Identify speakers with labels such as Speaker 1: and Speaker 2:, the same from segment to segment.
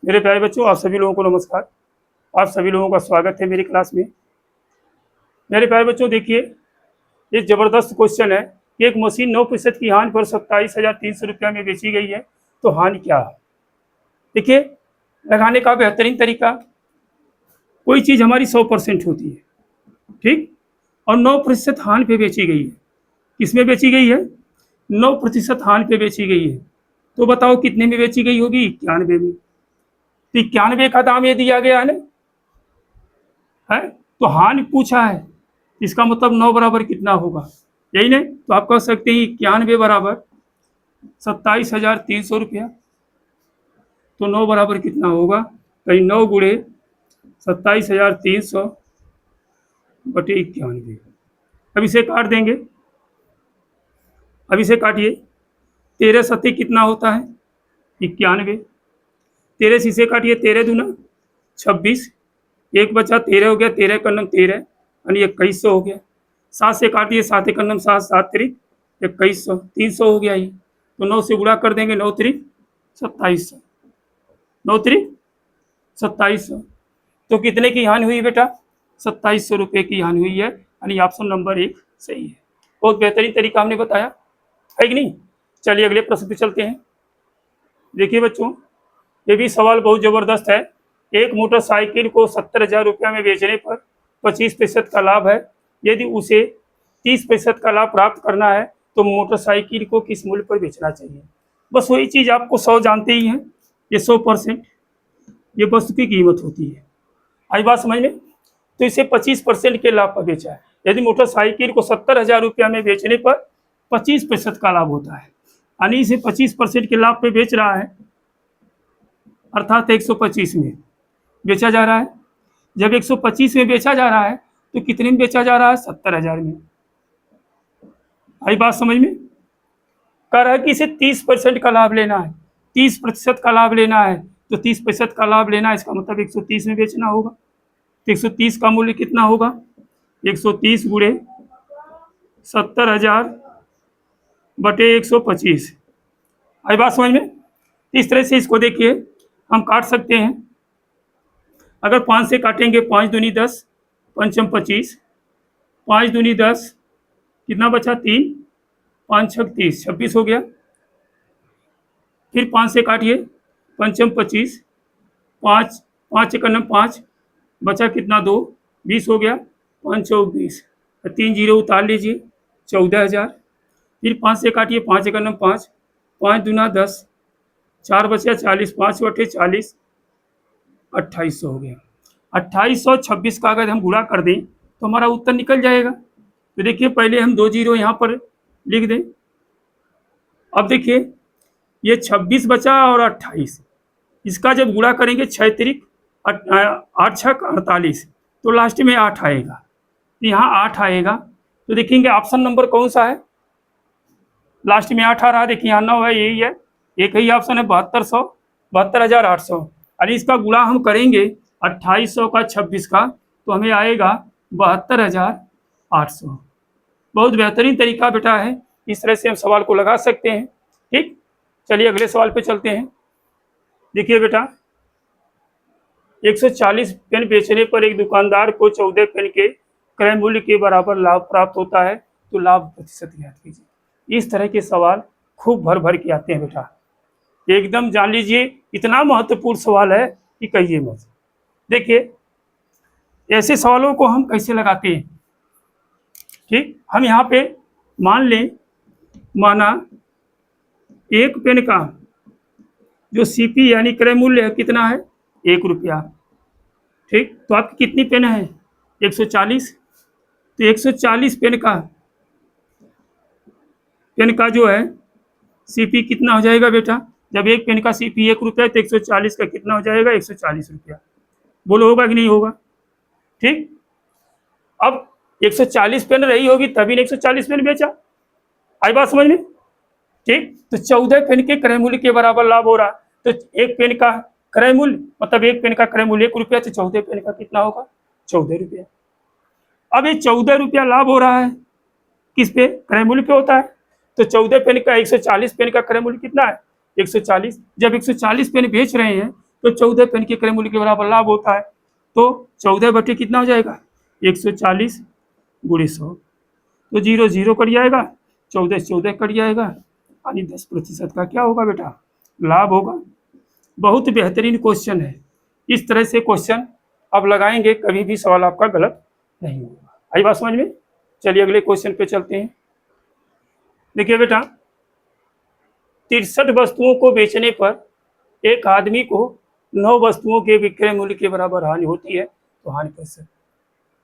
Speaker 1: मेरे प्यारे बच्चों, आप सभी लोगों को नमस्कार। आप सभी लोगों का स्वागत है मेरी क्लास में। मेरे प्यारे बच्चों, देखिए, ये जबरदस्त क्वेश्चन है कि एक मशीन 9% की हानि पर 27,300 रुपया में बेची गई है, तो हानि क्या है। देखिए, लगाने का बेहतरीन तरीका, कोई चीज़ हमारी 100% होती है, ठीक, और 9% हानि पे बेची गई है। किसमें बेची गई है? 9% हानि पे बेची गई है। तो बताओ कितने में बेची गई होगी? 91 में। तो 91 का दाम ये दिया गया है, तो हानि पूछा है, इसका मतलब 9 बराबर कितना होगा, यही नहीं। तो आप कह सकते हैं 91 बराबर 27,300 रुपया। तो 9 बराबर कितना होगा? कहीं 9 गुणे 27,300 बटे 91। अब इसे काट देंगे, अब इसे काटिए। 13 सत्ती कितना होता है? 91। 13 से इसे काटिए, 13 दूना 26, एक बचा 13 हो गया, 13 का नम 13 यानी 2100 हो गया। 7 से काटिए, 7 एक नम 7, 7 त्रिक 2100, 300 हो गया ये। तो 9 से गुणा कर देंगे, 9 त्रिक 2700, 9 त्रिक 2700। तो कितने की हानि हुई बेटा? 2700 रुपये की हानि हुई है, यानी ऑप्शन नंबर 1 सही है। बहुत बेहतरीन तरीका हमने बताया है कि नहीं। चलिए अगले प्रश्न पे चलते हैं। देखिए बच्चों, ये भी सवाल बहुत जबरदस्त है। एक मोटरसाइकिल को 70,000 रुपया में बेचने पर 25% का लाभ है। यदि उसे 30% का लाभ प्राप्त करना है तो मोटरसाइकिल को किस मूल्य पर बेचना चाहिए। बस वही चीज़, आपको 100 जानते ही हैं, ये 100% ये वस्तु की कीमत होती है। आई बात समझ में? तो इसे 25% के लाभ पर बेचा है। यदि मोटरसाइकिल को 70,000 रुपया में बेचने पर 25% का लाभ होता है, यानी इसे 25% के लाभ पे बेच रहा है, अर्थात 125 में बेचा जा रहा है। जब 125 में बेचा जा रहा है तो कितने में बेचा जा रहा है? 70,000 में। आई बात समझ में? कह रहा है कि इसे 30% का लाभ लेना है, 30% का लाभ लेना है। तो 30% का लाभ लेना है, इसका मतलब 130 में बेचना होगा। तो 130 का मूल्य कितना होगा? 130 गुणे 70,000 बटे 125। आई बात समझ में? इस तरह से इसको देखिए, हम काट सकते हैं। अगर 5 से काटेंगे, 5 दूनी 10, पंचम 25, 5 दूनी 10, कितना बचा? 3, 5 छक 30, 26 हो गया। फिर 5 से काटिए, पंचम 25, 5 5 एक नम 5, बचा कितना? 2, 20 हो गया। 5 चौक 20, 3 जीरो उतार लीजिए, 14,000। फिर 5 से काटिए, 5 एक नम 5, 5 दूना 10, 4 बचा 40, 5 बटे 40, 2800 हो गया। 2826 का अगर हम गुणा कर दें तो हमारा उत्तर निकल जाएगा। तो देखिए, पहले हम 2 जीरो यहाँ पर लिख दें। अब देखिए, ये 26 बचा और 28, इसका जब गुणा करेंगे 6 त्रिक 8 छक 48, तो लास्ट में 8 आएगा। यहाँ 8 आएगा। तो देखेंगे ऑप्शन नंबर कौन सा है, लास्ट में 8 आ रहा है। देखिए यहाँ 9 है, यही है, एक ही ऑप्शन है, 7200, 72,800। अरे इसका गुणा हम करेंगे 2800 का 26 का, तो हमें आएगा 72,800। बहुत बेहतरीन तरीका बेटा है, इस तरह से हम सवाल को लगा सकते हैं। ठीक, चलिए अगले सवाल पे चलते हैं। देखिए बेटा, 140 पेन बेचने पर एक दुकानदार को 14 पेन के क्रय मूल्य के बराबर लाभ प्राप्त होता है, तो लाभ प्रतिशत ज्ञात कीजिए। इस तरह के सवाल खूब भर भर के आते हैं बेटा, एकदम जान लीजिए, इतना महत्वपूर्ण सवाल है कि कहिए मत। देखिए, ऐसे सवालों को हम कैसे लगाते हैं। ठीक, हम यहाँ पे मान लें, माना एक पेन का जो सीपी यानी क्रय मूल्य है कितना है? 1 रुपया। ठीक, तो आपकी कितनी पेन है? 140। तो 140 पेन का जो है सीपी कितना हो जाएगा बेटा? जब एक पेन का सीपी 1 रुपया है तो 140 का कितना हो जाएगा? 140 रुपया। बोलो होगा कि नहीं होगा? ठीक, अब 140 पेन रही होगी तभी ने 140 पेन बेचा। आई बात समझ में? ठीक, तो 14 पेन के क्रय मूल्य के बराबर लाभ हो रहा। तो एक पेन का क्रय मूल्य, मतलब एक पेन का क्रय मूल्य 1 रुपया, तो 14 पेन का कितना होगा? 14 रुपया। अब ये 14 रुपया लाभ हो रहा है, किस पे? क्रय मूल्य पे होता है। तो 14 पेन का 140 पेन का क्रय मूल्य कितना है? 140। जब 140 पेन बेच रहे हैं तो 14 पेन के क्रय मूल्य के बराबर लाभ होता है। तो 14 बटे कितना हो जाएगा 140 गुणे 100, तो 0 0 कट जाएगा, 14 14 कट जाएगा, यानी 10% का क्या होगा बेटा लाभ होगा। बहुत बेहतरीन क्वेश्चन है। इस तरह से क्वेश्चन अब लगाएंगे, कभी भी सवाल आपका गलत नहीं होगा। आई बात समझ में? चलिए अगले क्वेश्चन पे चलते हैं। देखिए बेटा, 63 वस्तुओं को बेचने पर एक आदमी को 9 वस्तुओं के विक्रय मूल्य के बराबर हानि होती है, तो हानि प्रतिशत।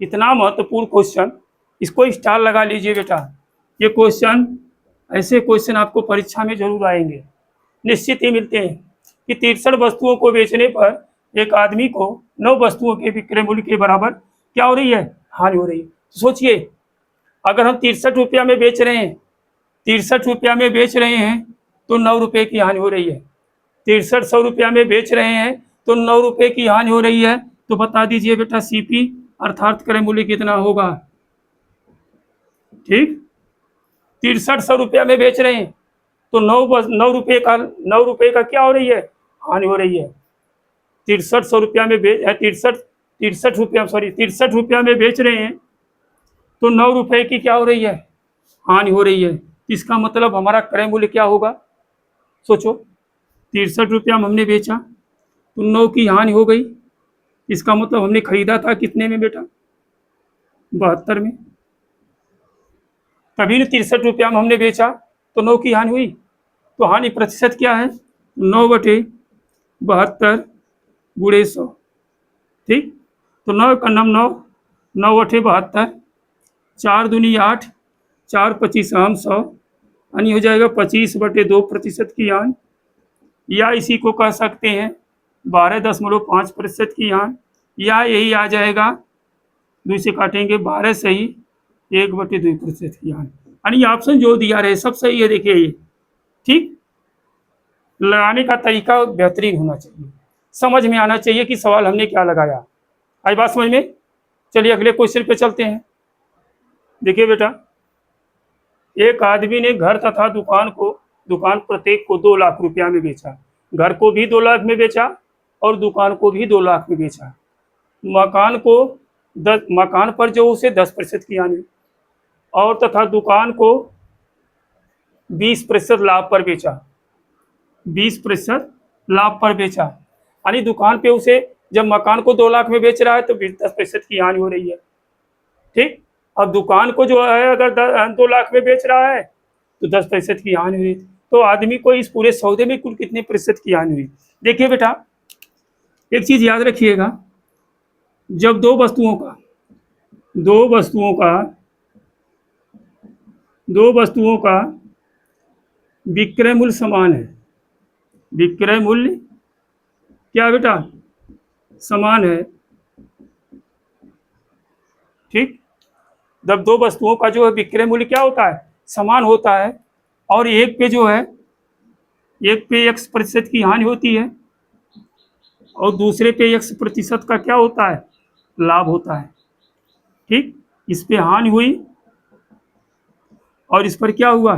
Speaker 1: इतना महत्वपूर्ण क्वेश्चन, इसको स्टार लगा लीजिए बेटा। ये क्वेश्चन, ऐसे क्वेश्चन आपको परीक्षा में जरूर आएंगे, निश्चित ही मिलते हैं कि 63 वस्तुओं को बेचने पर एक आदमी को 9 वस्तुओं के विक्रय मूल्य के बराबर क्या हो रही है हानि हो रही है। तो सोचिए, अगर हम 63 रुपया में बेच रहे हैं, 63 रुपया में बेच रहे हैं तो 9 रुपये की हानि हो रही है। 6300 रुपया में बेच रहे हैं तो 9 रुपये की हानि हो रही है। तो बता दीजिए बेटा सीपी अर्थात क्रय मूल्य कितना होगा। ठीक, 6300 रुपया में बेच रहे हैं तो 9 रुपये का क्या हो रही है हानि हो रही है। 6300 रुपया में तिरसठ रुपया में बेच रहे हैं तो 9 रुपये की क्या हो रही है हानि हो रही है। इसका मतलब हमारा क्रय मूल्य क्या होगा, सोचो। 63 रुपया में हमने बेचा तो 9 की हानि हो गई। इसका मतलब हमने खरीदा था कितने में बेटा 72 में, तभी न 63 रुपया में हमने बेचा तो 9 की हानि हुई। तो हानि प्रतिशत क्या है 9/72 गुणे 100। ठीक, तो 9 का 9 9/72, 4 दूनी 8, 4 25 100, यानी हो जाएगा 25/2% की हानि, या इसी को कह सकते हैं 12.5% की हानि, या यही आ जाएगा 2 से काटेंगे 12 सही 1/2% की हानि। यानी ऑप्शन जो दिया रहे सब सही है। देखिए ये ठीक, लगाने का तरीका बेहतरीन होना चाहिए, समझ में आना चाहिए कि सवाल हमने क्या लगाया। आई बात समझ में? चलिए अगले क्वेश्चन पे चलते हैं। देखिए बेटा, एक आदमी ने घर तथा दुकान प्रत्येक को 2 लाख रुपया में बेचा। घर को भी 2 लाख में बेचा और दुकान को भी 2 लाख में बेचा। मकान पर जो उसे 10% की हानि और तथा दुकान को 20% लाभ पर बेचा। 20% लाभ पर बेचा, यानी दुकान पे उसे जब मकान को 2 लाख में बेच रहा है तो 10% की हानि हो रही है। ठीक, अब दुकान को जो है अगर 2 लाख में बेच रहा है तो 10% की हानि हुई। तो आदमी को इस पूरे सौदे में कुल कितने प्रतिशत की हानि हुई। देखिए बेटा, एक चीज याद रखिएगा, जब दो वस्तुओं का विक्रय मूल्य समान है, विक्रय मूल्य क्या बेटा समान है। ठीक, जब दो वस्तुओं का जो है विक्रय मूल्य क्या होता है समान होता है, और एक पे जो है एक पे X% की हानि होती है और दूसरे पे X% का क्या होता है लाभ होता है। ठीक, इस पे हानि हुई और इस पर क्या हुआ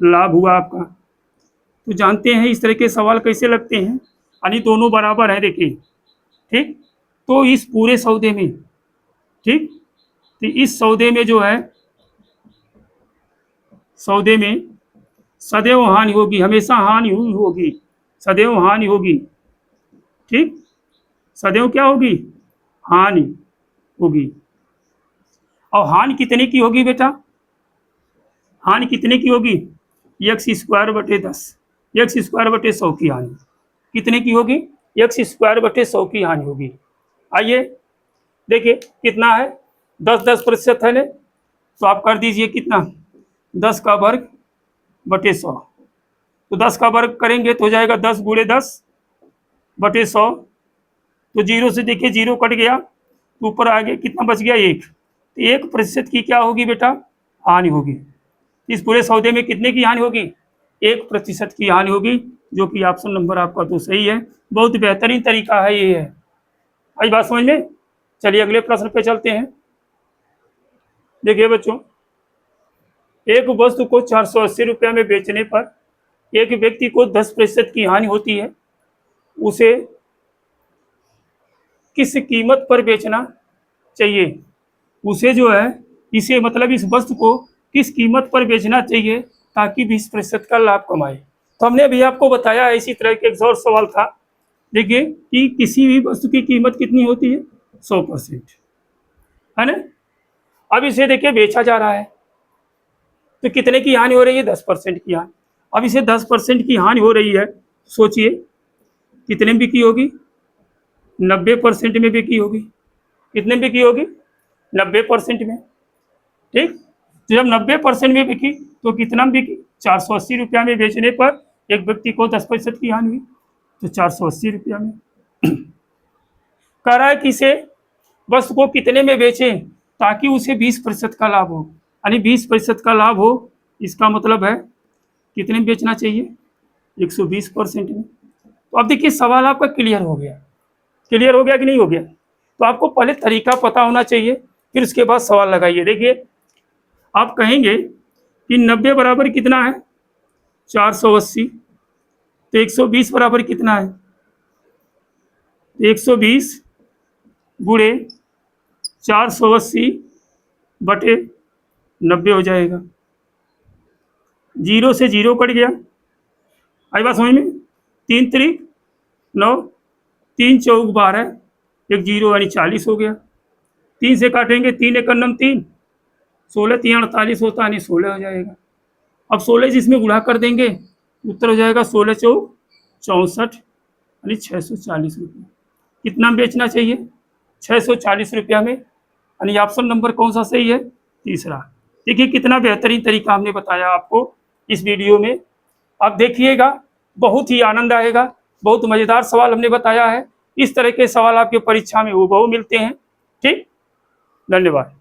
Speaker 1: लाभ हुआ आपका। तो जानते हैं इस तरह के सवाल कैसे लगते हैं, यानी दोनों बराबर है। देखिए ठीक, तो इस पूरे सौदे में, ठीक, तो इस सौदे में जो है सौदे में सदैव हानि होगी, हमेशा हानि हुई होगी, सदैव हानि होगी। ठीक, सदैव क्या होगी हानि होगी। और हानि कितने की होगी बेटा, हानि कितने की होगी X²/10, X²/100 की हानि कितने की होगी X²/100 की हानि होगी। आइए देखिए कितना है 10% है ने, तो आप कर दीजिए कितना 10 का वर्ग बटे 100। तो 10 का वर्ग करेंगे तो हो जाएगा 10 × 10 बटे 100। तो 0 से देखिए 0 कट गया तो ऊपर आ गया कितना बच गया 1। तो 1% की क्या होगी बेटा हानि होगी। इस पूरे सौदे में कितने की हानि होगी 1% की हानि होगी, जो कि ऑप्शन नंबर आपका तो सही है। बहुत बेहतरीन तरीका है ये है। आई बात समझ में? चलिए अगले प्रश्न पे चलते हैं। देखिए बच्चों, एक वस्तु को 480 रुपया में बेचने पर एक व्यक्ति को 10% की हानि होती है। उसे किस कीमत पर बेचना चाहिए, उसे जो है इसे मतलब इस वस्तु को किस कीमत पर बेचना चाहिए ताकि 20% का लाभ कमाए। तो हमने अभी आपको बताया, इसी तरह के एक और सवाल था, देखिए कि किसी भी वस्तु की कीमत कितनी होती है, 100%, है ना। अब इसे देखिए बेचा जा रहा है तो कितने की हानि हो रही है, 10% की हानि। अब इसे 10% की हानि हो रही है, सोचिए कितने में बिकी होगी, 90% में बिकी होगी। कितने में बिकी होगी, 90% में, ठीक। तो जब 90% में बिकी तो कितना में बिकी, 480 रुपया में बेचने पर एक व्यक्ति को 10% की हानि हुई, तो 480 रुपया में। कह रहा है कि इसे वस्तु को कितने में बेचें ताकि उसे 20% का लाभ हो, यानी 20% का लाभ हो, इसका मतलब है कितने में बेचना चाहिए, 120% में। तो अब देखिए सवाल आपका क्लियर हो गया, क्लियर हो गया कि नहीं हो गया। तो आपको पहले तरीका पता होना चाहिए, फिर उसके बाद सवाल लगाइए। देखिए आप कहेंगे कि 90 बराबर कितना है, 480, तो 120 बराबर कितना है, 120 गुणे 480 बटे 90 हो जाएगा। जीरो से जीरो कट गया, आई बात समझ में, 3 त्रिक 9, 3 चौक 12, एक जीरो यानी 40 हो गया। 3 से काटेंगे, 3 एक नम 3, 16 3 48 होता है, 16 हो जाएगा। अब 16 से इसमें गुणा कर देंगे, उत्तर हो जाएगा 16 चौक 64, यानी 640 रुपये। कितना बेचना चाहिए, 640 रुपया में, यानी ऑप्शन नंबर कौन सा सही है, तीसरा। देखिए कितना बेहतरीन तरीका हमने बताया आपको इस वीडियो में, आप देखिएगा, बहुत ही आनंद आएगा। बहुत मज़ेदार सवाल हमने बताया है, इस तरह के सवाल आपके परीक्षा में हूबहू मिलते हैं। ठीक, धन्यवाद।